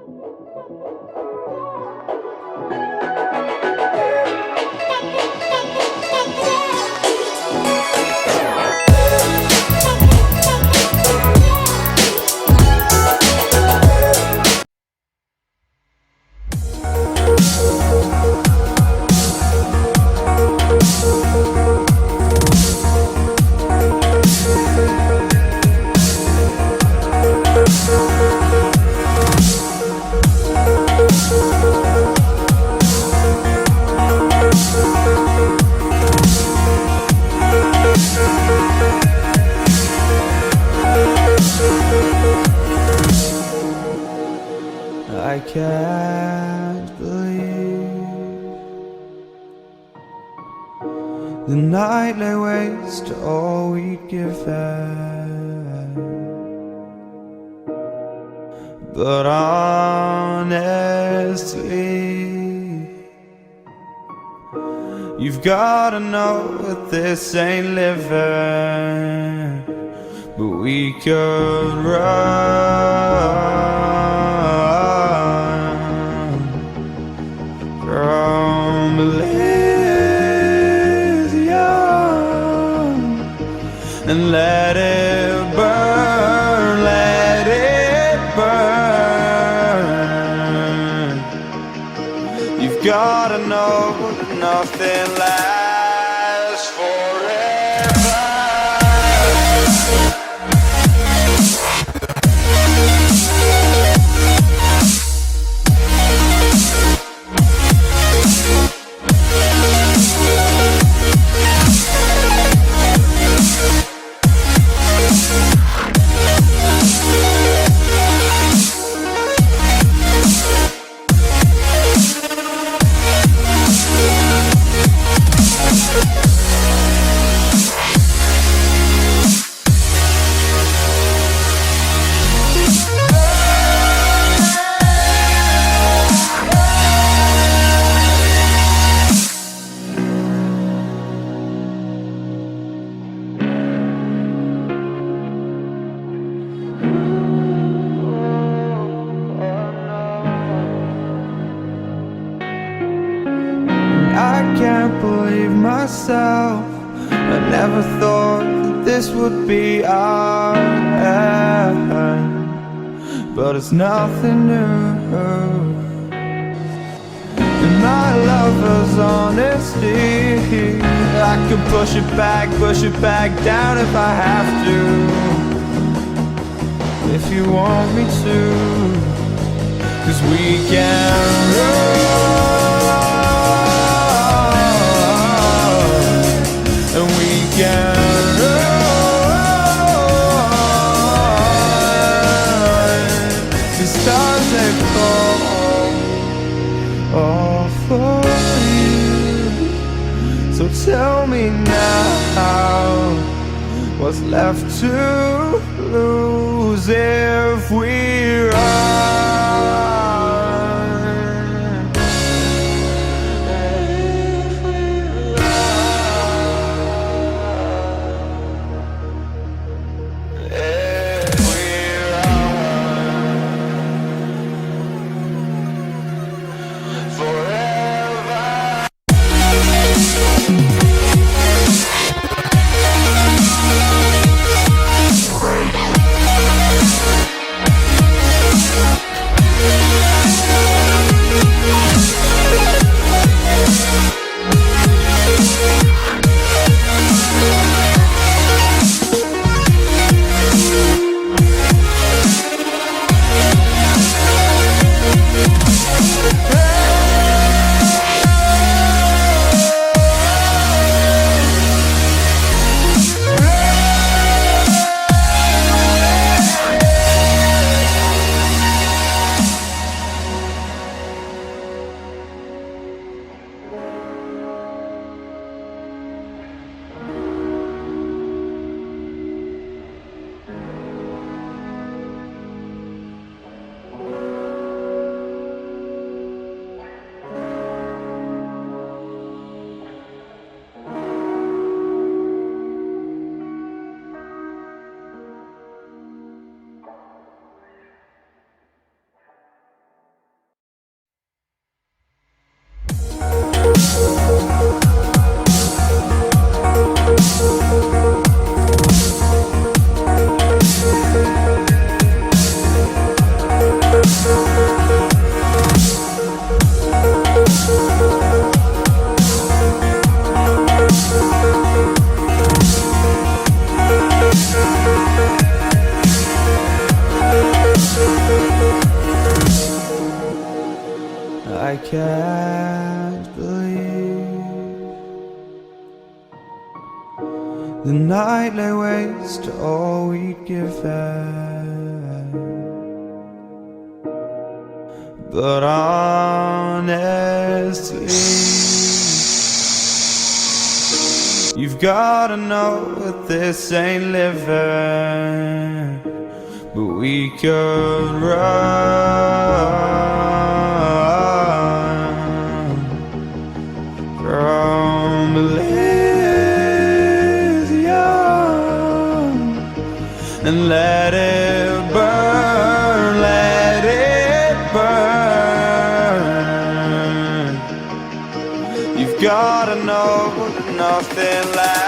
I can't believe the night lay waste to all we'd given. But honestly, you've gotta know that this ain't living. But we could run from Elysium and let it burn, let it burn. You've gotta know that nothing lasts forever. I can't believe myself. I never thought that this would be our end, but it's nothing new. And my lover's honesty, I could push it back down if I have to. If you want me to, 'cause we can run. And we can run. These stars they fall all for you. So tell me now, what's left to lose if we run? can't believe the night lay waste to all we'd given. But honestly, you've gotta know that this ain't living, but we could run from Elysium and let it burn, let it burn. You've gotta know that nothing lasts